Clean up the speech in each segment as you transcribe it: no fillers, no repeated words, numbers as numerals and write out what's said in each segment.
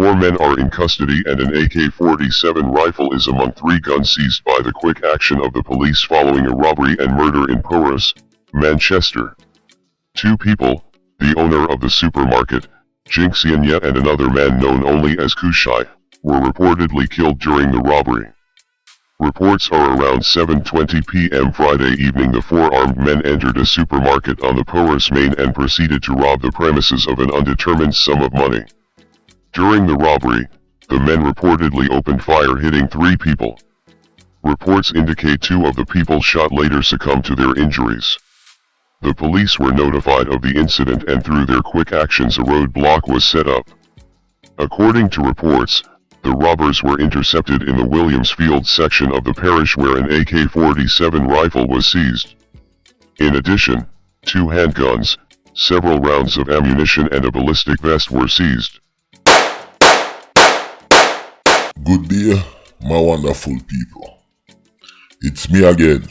4 men are in custody and an AK-47 rifle is among 3 guns seized by the quick action of the police following a robbery and murder in Porus, Manchester. 2 people, the owner of the supermarket, Kingston Jamaica, and another man known only as Kushai, were reportedly killed during the robbery. Reports are around 7:20 p.m. Friday evening the 4 armed men entered a supermarket on the Porus Main and proceeded to rob the premises of an undetermined sum of money. During the robbery, the men reportedly opened fire hitting 3 people. Reports indicate 2 of the people shot later succumbed to their injuries. The police were notified of the incident and through their quick actions a roadblock was set up. According to reports, the robbers were intercepted in the Williamsfield section of the parish where an AK-47 rifle was seized. In addition, 2 handguns, several rounds of ammunition and a ballistic vest were seized. Good day, my wonderful people. It's me again,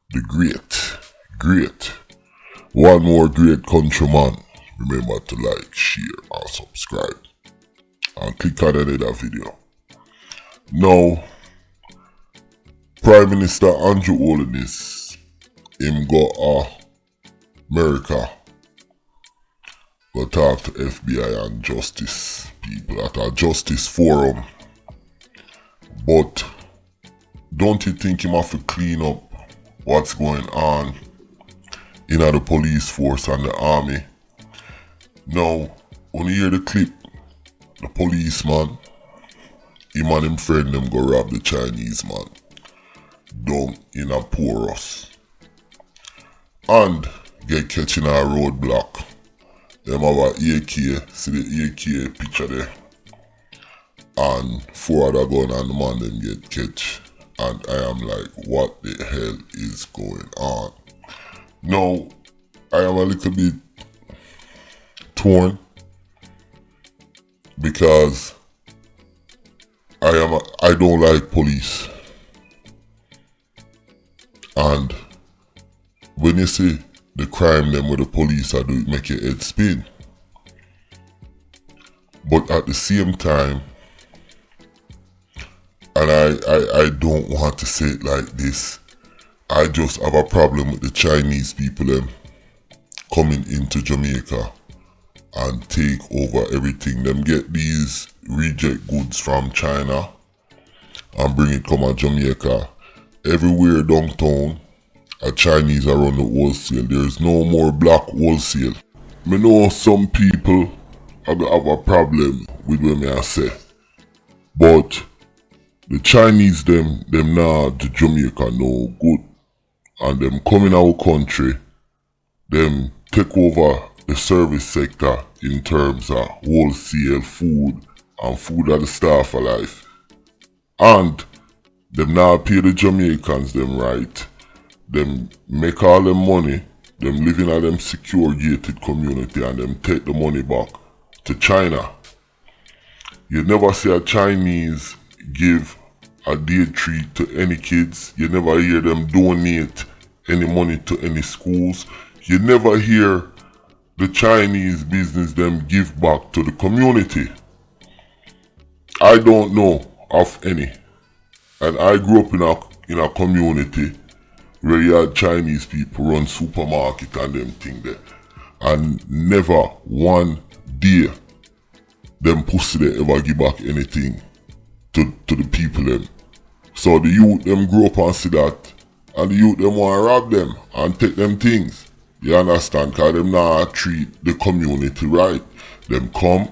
the great, one more great countryman. Remember to like, share and subscribe. And click on another video. Now, Prime Minister Andrew Holiness, him go America, go talk to FBI and justice people at a justice forum. But don't you think him have to clean up what's going on in the police force and the army? Now, when you hear the clip, the policeman, him and him friend them go rob the Chinese man down in a Porus and get catch in a roadblock. Them have a AK, see the AK picture there, and 4 other gun and the man them get catch, and I am like, what the hell is going on? Now, I am a little bit torn because I don't like police, and when you see the crime them with the police I do, it make your head spin. But at the same time, and I don't want to say it like this, I just have a problem with the Chinese people them coming into Jamaica and take over everything. Them get these reject goods from China and bring it come to Jamaica. Everywhere downtown, a Chinese are on the wholesale. There's no more black wholesale. Me know some people have a problem with what me I say, but the Chinese them now to Jamaica no good, and them come in our country, them take over the service sector in terms of wholesale food and food of the staff of life. And them now pay the Jamaicans them right. Them make all them money, them live in a them secure gated community, and them take the money back to China. You never see a Chinese give a day treat to any kids. You never hear them donate any money to any schools. You never hear the Chinese business them give back to the community. I don't know of any. And I grew up in a community where you had Chinese people run supermarket and them thing there. And never one day them pussy they ever give back anything to the people them. So the youth them grow up and see that, and the youth them want to rob them and take them things. You understand? Cause them not treat the community right. Them come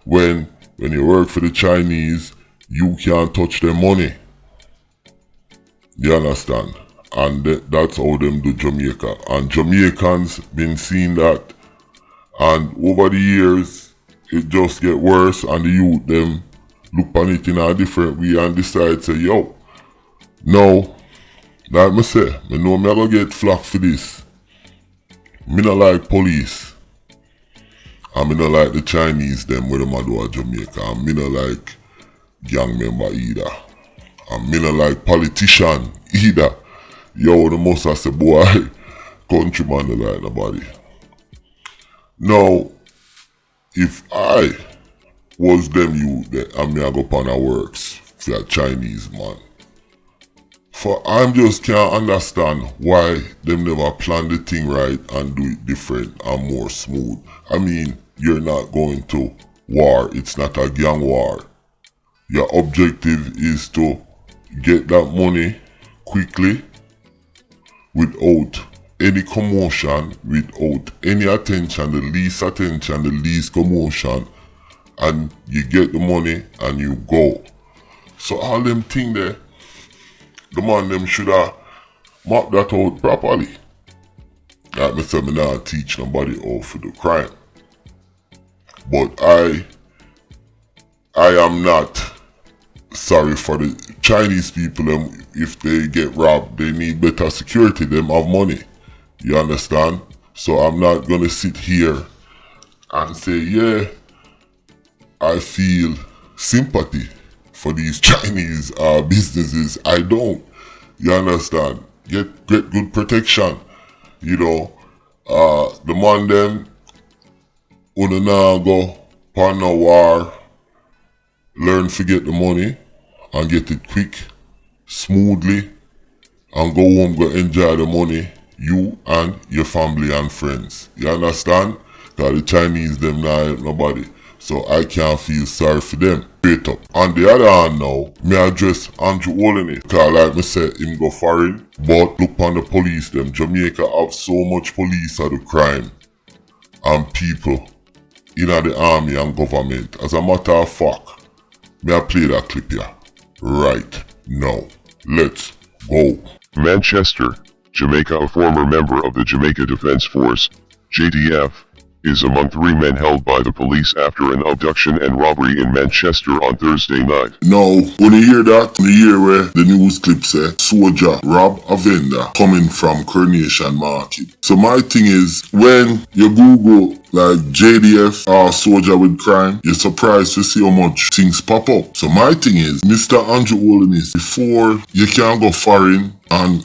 when you work for the Chinese, you can't touch their money. You understand? And that's how them do Jamaica. And Jamaicans been seeing that, and over the years it just get worse, and the youth them look on it in a different way and decide say, yo, no, like me say, me know me gonna get flack for this. Me not like police, and me not like the Chinese them where them a do at Jamaica, and me not like gang member either, and me not like politician either. Yo, the most I say, boy, countryman don't like nobody. Now, if I was them youth that and me I go upon a works for that Chinese man. For I just can't understand why them never plan the thing right and do it different and more smooth. I mean, you're not going to war. It's not a gang war. Your objective is to get that money quickly without any commotion, without any attention, the least commotion, and you get the money and you go. So all them thing there, the man them shoulda map that out properly. Like me say, me not teach nobody how to do crime. But I am not sorry for the Chinese people. Them, if they get robbed, they need better security. Them have money. You understand? So I'm not gonna sit here and say, yeah, I feel sympathy for these Chinese businesses. I don't. You understand? Get good protection. You know, the man them wanna now go pan a war, learn to get the money and get it quick, smoothly, and go home, go enjoy the money, you and your family and friends. You understand? Cause the Chinese them not help nobody. So I can't feel sorry for them. Straight up. On the other hand now, me address Andrew Holiness. Cause like me say, him go foreign. But look on the police them. Jamaica have so much police of the crime. And people in the army and government. As a matter of fact, may I play that clip here? Right now. Let's go. Manchester, Jamaica. A former member of the Jamaica Defence Force, JDF, is among 3 men held by the police after an abduction and robbery in Manchester on Thursday night. Now, when you hear that, when you hear where the news clip say, soldier rob a vendor coming from Coronation Market. So my thing is, when you Google like JDF or soldier with crime, you're surprised to see how much things pop up. So my thing is, Mr. Andrew Holiness, before you can go foreign and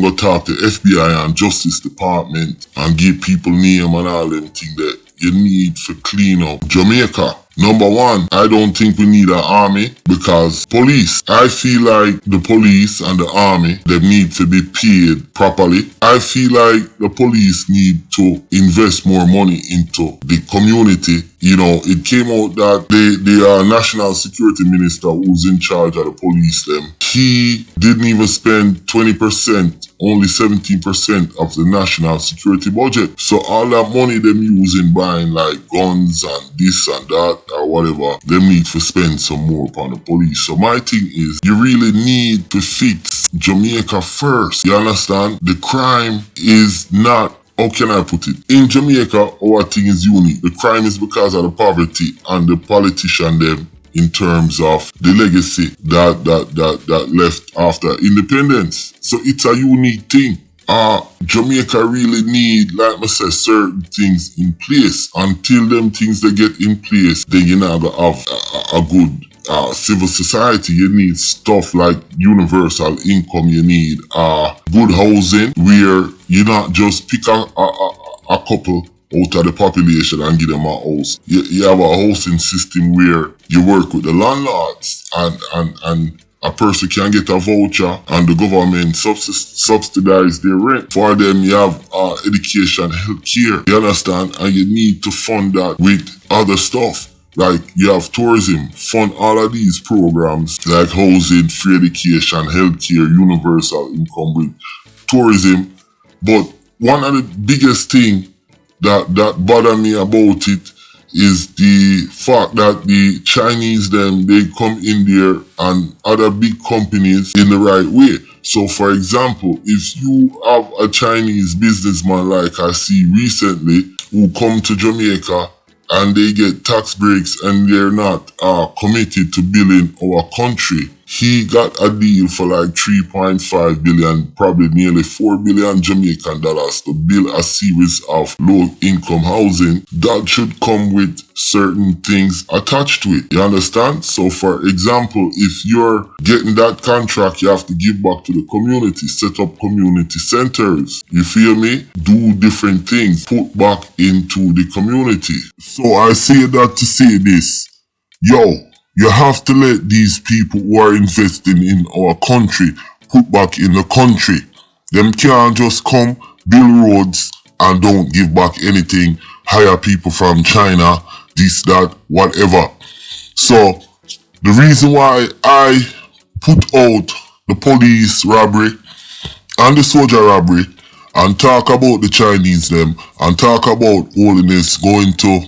go talk to FBI and Justice Department and give people name and all them things that you need to clean up Jamaica. Number one, I don't think we need an army because police, I feel like the police and the army, they need to be paid properly. I feel like the police need to invest more money into the community. You know, it came out that the national security minister who's in charge of the police them, he didn't even spend 20%, only 17% of the national security budget. So all that money them using buying like guns and this and that or whatever, them need to spend some more upon the police. So my thing is, you really need to fix Jamaica first. You understand? The crime is not, how can I put it? In Jamaica, our thing is unique. The crime is because of the poverty and the politician them in terms of the legacy that left after independence. So it's a unique thing. Jamaica really need, like I said, certain things in place. Until them things they get in place, then you're not gonna have a good civil society. You need stuff like universal income. You need good housing where you not just pick a couple out of the population and give them a house. You have a housing system where you work with the landlords and a person can get a voucher and the government subsidize their rent. For them, you have education, healthcare, you understand? And you need to fund that with other stuff. Like you have tourism, fund all of these programs like housing, free education, healthcare, universal income with tourism. But one of the biggest thing that bother me about it is the fact that the Chinese them, they come in there and other big companies in the right way. So for example, if you have a Chinese businessman like I see recently who come to Jamaica and they get tax breaks and they're not committed to building our country, he got a deal for like 3.5 billion, probably nearly 4 billion Jamaican dollars to build a series of low-income housing that should come with certain things attached to it. You understand? So for example, if you're getting that contract, you have to give back to the community, set up community centers. You feel me? Do different things, put back into the community. So I say that to say this. yo, you have to let these people who are investing in our country put back in the country. Them can't just come, build roads, and don't give back anything, hire people from China, this, that, whatever. So, the reason why I put out the police robbery and the soldier robbery and talk about the Chinese them and talk about Holiness going to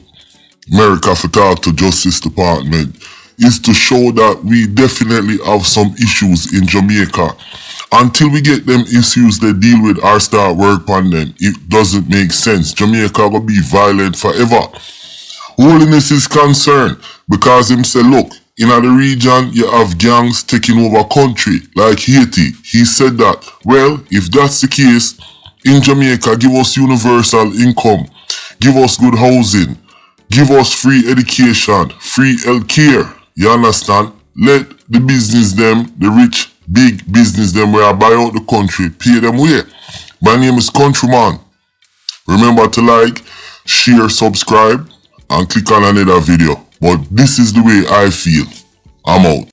America for talk to Justice Department is to show that we definitely have some issues in Jamaica. Until we get them issues they deal with or start work on them, it doesn't make sense. Jamaica will be violent forever. Holiness is concerned because him say, look, in the region you have gangs taking over country like Haiti. He said that, well, if that's the case, in Jamaica, give us universal income, give us good housing, give us free education, free health care. You understand? Let the business them, the rich, big business them where I buy out the country, pay them way. My name is Countryman. Remember to like, share, subscribe, and click on another video. But this is the way I feel. I'm out.